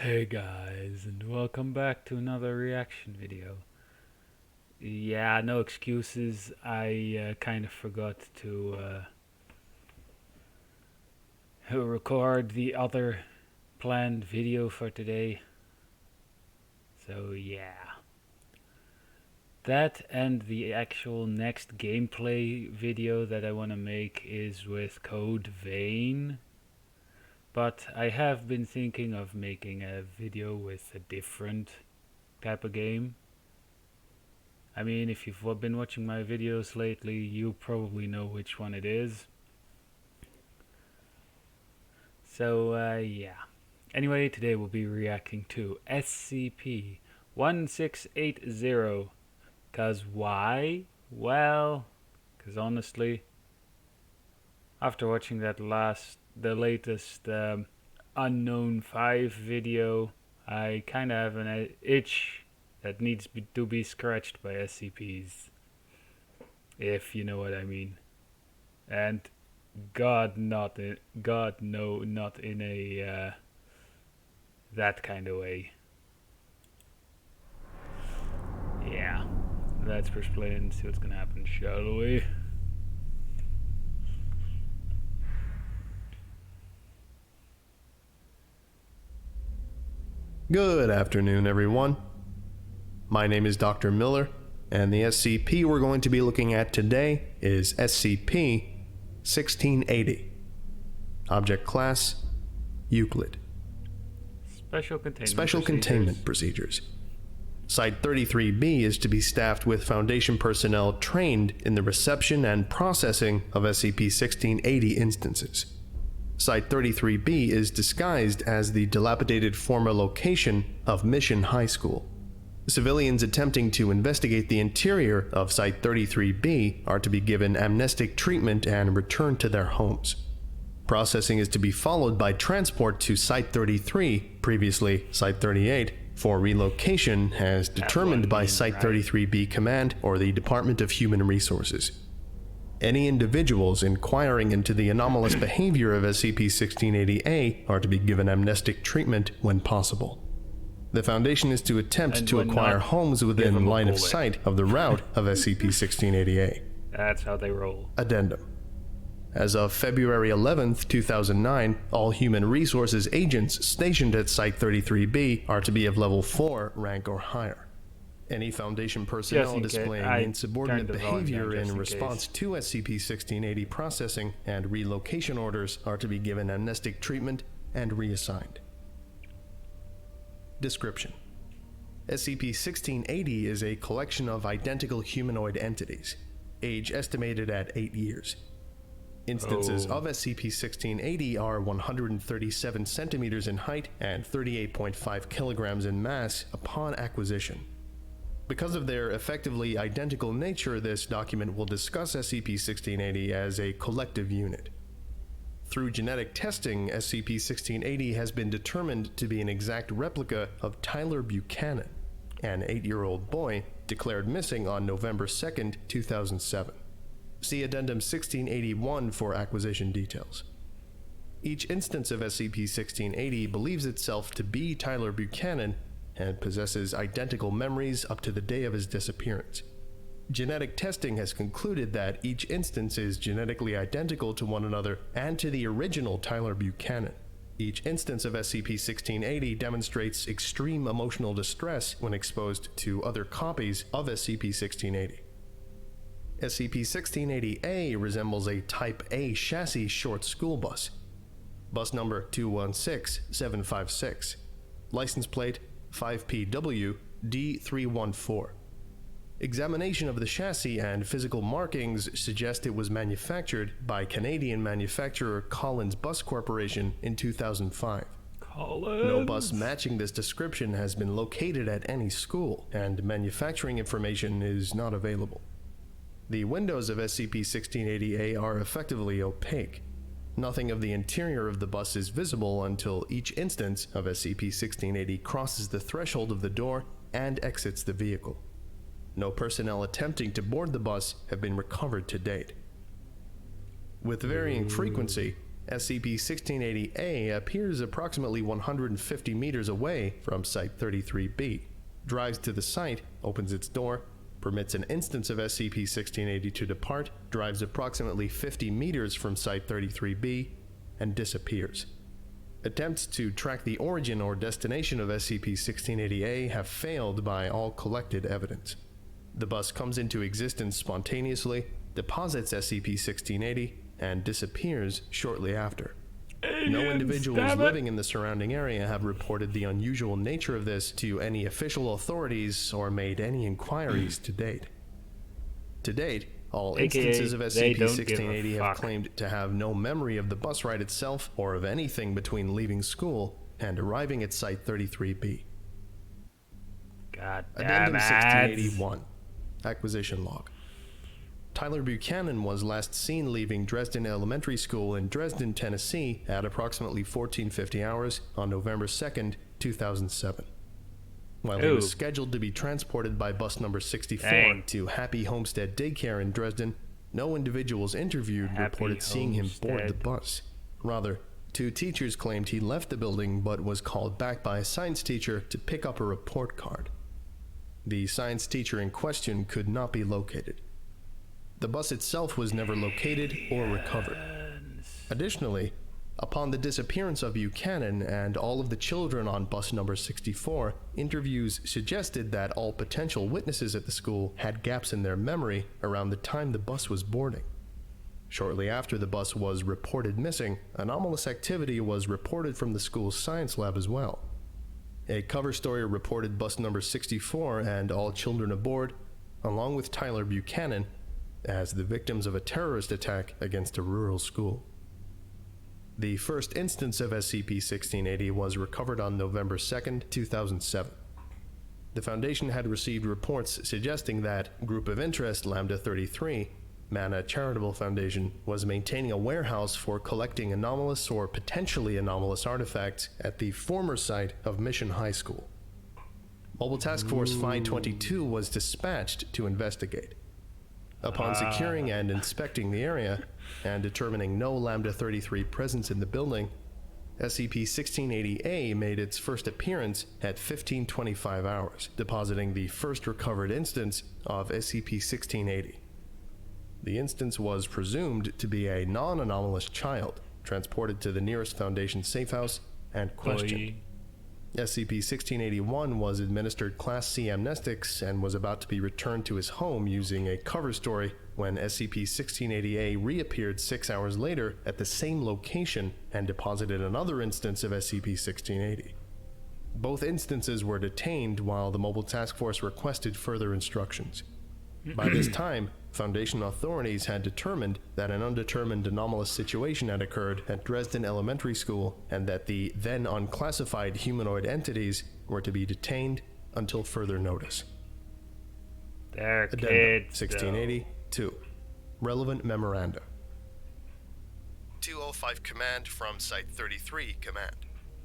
Hey guys, and welcome back to another reaction video. Yeah, no excuses. I kind of forgot to record the other planned video for today. So yeah. That and the actual next gameplay video that I want to make is with Code Vein. But I have been thinking of making a video with a different type of game. I mean, if you've been watching my videos lately, you probably know which one it is. So, yeah. Anyway, today we'll be reacting to SCP-1680. Cause why? Well, cause honestly, after watching the latest Unknown 5 video, I kinda have an itch that needs to be scratched by SCPs, if you know what I mean. And God, not in, God, no, not in a that kind of way. Yeah, let's press play and see what's gonna happen, shall we? Good afternoon, everyone. My name is Dr. Miller, and the SCP we're going to be looking at today is SCP-1680. Object Class: Euclid. Special containment procedures. Site-33B is to be staffed with Foundation personnel trained in the reception and processing of SCP-1680 instances. Site-33B is disguised as the dilapidated former location of Mission High School. Civilians attempting to investigate the interior of Site-33B are to be given amnestic treatment and returned to their homes. Processing is to be followed by transport to Site-33, previously Site-38, for relocation as determined by Site-33B Command or the Department of Human Resources. Any individuals inquiring into the anomalous behavior of SCP-1680-A are to be given amnestic treatment when possible. The Foundation is to attempt to acquire homes within line of sight of the route of SCP-1680-A. That's how they roll. Addendum. As of February 11th, 2009, all Human Resources agents stationed at Site-33B are to be of Level 4 rank or higher. Any Foundation personnel displaying insubordinate behavior in response to SCP-1680 processing and relocation orders are to be given amnestic treatment and reassigned. Description: SCP-1680 is a collection of identical humanoid entities, age estimated at 8 years. Instances of SCP-1680 are 137 centimeters in height and 38.5 kilograms in mass upon acquisition. Because of their effectively identical nature, this document will discuss SCP-1680 as a collective unit. Through genetic testing, SCP-1680 has been determined to be an exact replica of Tyler Buchanan, an 8-year-old boy declared missing on November 2, 2007. See Addendum 1681 for acquisition details. Each instance of SCP-1680 believes itself to be Tyler Buchanan and possesses identical memories up to the day of his disappearance. Genetic testing has concluded that each instance is genetically identical to one another and to the original Tyler Buchanan. Each instance of SCP-1680 demonstrates extreme emotional distress when exposed to other copies of SCP-1680. SCP-1680-A resembles a Type A chassis short school bus. Bus number 216756. License plate 5PW D314. Examination of the chassis and physical markings suggest it was manufactured by Canadian manufacturer Collins Bus Corporation in 2005. No bus matching this description has been located at any school, and manufacturing information is not available. The windows of SCP-1680-A are effectively opaque. Nothing of the interior of the bus is visible until each instance of SCP-1680 crosses the threshold of the door and exits the vehicle. No personnel attempting to board the bus have been recovered to date. With varying frequency, SCP-1680-A appears approximately 150 meters away from Site-33B, drives to the site, opens its door, permits an instance of SCP-1680 to depart, drives approximately 50 meters from Site-33B, and disappears. Attempts to track the origin or destination of SCP-1680-A have failed by all collected evidence. The bus comes into existence spontaneously, deposits SCP-1680, and disappears shortly after. No individuals living in the surrounding area have reported the unusual nature of this to any official authorities or made any inquiries to date. To date, all instances of SCP-1680 have claimed to have no memory of the bus ride itself or of anything between leaving school and arriving at Site-33B. God Addendum damn it. 1681. Acquisition log. Tyler Buchanan was last seen leaving Dresden Elementary School in Dresden, Tennessee at approximately 1450 hours on November 2nd, 2007. While he was scheduled to be transported by bus number 64 to Happy Homestead Daycare in Dresden, no individuals interviewed reported seeing him board the bus. Rather, 2 teachers claimed he left the building but was called back by a science teacher to pick up a report card. The science teacher in question could not be located. The bus itself was never located or recovered. Additionally, upon the disappearance of Buchanan and all of the children on bus number 64, interviews suggested that all potential witnesses at the school had gaps in their memory around the time the bus was boarding. Shortly after the bus was reported missing, anomalous activity was reported from the school's science lab as well. A cover story reported bus number 64 and all children aboard, along with Tyler Buchanan, as the victims of a terrorist attack against a rural school. The first instance of SCP-1680 was recovered on November 2nd, 2007. The Foundation had received reports suggesting that Group of Interest Lambda 33, Mana Charitable Foundation, was maintaining a warehouse for collecting anomalous or potentially anomalous artifacts at the former site of Mission High School. Mobile Task Force Phi 22 was dispatched to investigate. Upon securing and inspecting the area, and determining no Lambda 33 presence in the building, SCP-1680-A made its first appearance at 1525 hours, depositing the first recovered instance of SCP-1680. The instance was presumed to be a non-anomalous child, transported to the nearest Foundation safehouse and questioned. SCP-1681 was administered Class C amnestics and was about to be returned to his home using a cover story when SCP-1680-A reappeared 6 hours later at the same location and deposited another instance of SCP-1680. Both instances were detained while the Mobile Task Force requested further instructions. By this time, Foundation authorities had determined that an undetermined anomalous situation had occurred at Dresden Elementary School and that the then unclassified humanoid entities were to be detained until further notice. They're Addendum kids, 1682. Relevant Memoranda. 205 Command from Site-33 Command.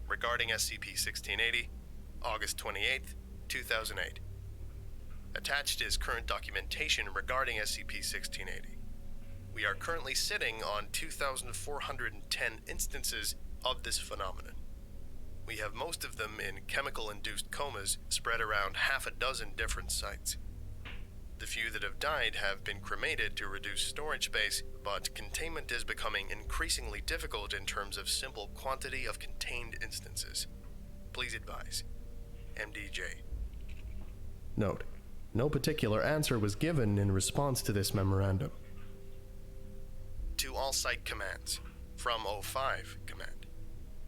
Regarding SCP-1680, August 28th, 2008. Attached is current documentation regarding SCP-1680. We are currently sitting on 2,410 instances of this phenomenon. We have most of them in chemical-induced comas spread around half a dozen different sites. The few that have died have been cremated to reduce storage space, but containment is becoming increasingly difficult in terms of simple quantity of contained instances. Please advise. MDJ. Note: no particular answer was given in response to this memorandum. To all site commands, from 05 Command,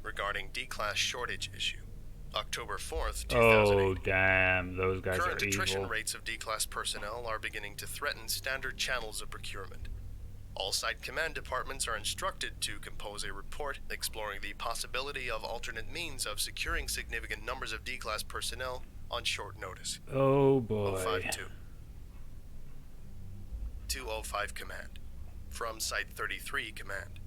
regarding D-Class shortage issue, October 4th, 2008. Oh, damn, those guys Current are evil. attrition rates of D-Class personnel are beginning to threaten standard channels of procurement. All site command departments are instructed to compose a report exploring the possibility of alternate means of securing significant numbers of D-Class personnel on short notice. Oh boy. 052. 205 Command. From Site-33 Command.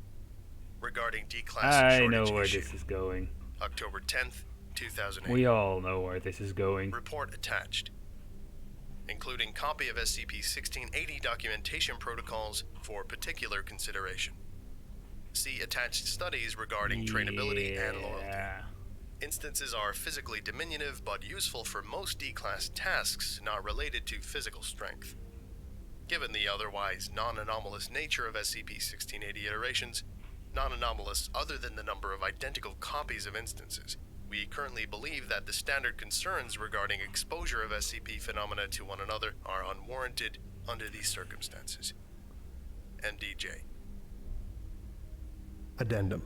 Regarding D-Class I shortage know where issue, this is going. October 10th, 2008. We all know where this is going. Report attached, including copy of SCP-1680 documentation protocols for particular consideration. See attached studies regarding trainability and loyalty. Yeah. Instances are physically diminutive but useful for most D-class tasks not related to physical strength. Given the otherwise non-anomalous nature of SCP-1680 iterations, non-anomalous other than the number of identical copies of instances, we currently believe that the standard concerns regarding exposure of SCP phenomena to one another are unwarranted under these circumstances. MDJ. Addendum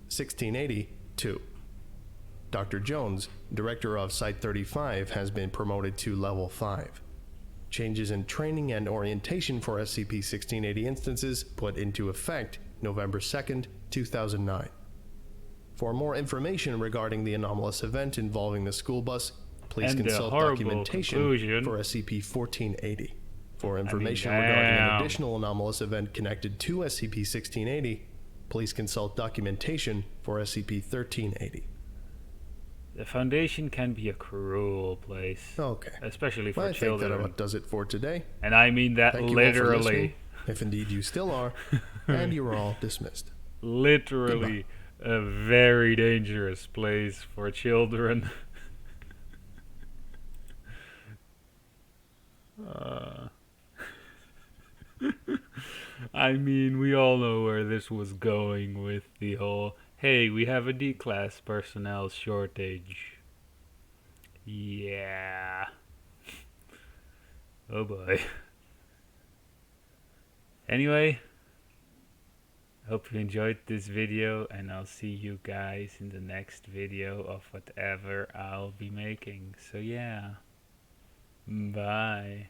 1680-2. Dr. Jones, Director of Site-35, has been promoted to Level 5. Changes in training and orientation for SCP-1680 instances put into effect November 2nd, 2009. For more information regarding the anomalous event involving the school bus, please And the consult horrible documentation conclusion. for SCP-1480. For information damn. regarding an additional anomalous event connected to SCP-1680, please consult documentation for SCP-1380. The Foundation can be a cruel place. Okay. Especially for Well, I think children. that about does it for today. And I mean that Thank you all for listening, literally. if indeed you still are, and you are all dismissed. Literally a very dangerous place for children. I mean, we all know where this was going with the whole, hey, we have a D-class personnel shortage. Yeah. Oh boy. Anyway, hope you enjoyed this video, and I'll see you guys in the next video of whatever I'll be making. So yeah, bye.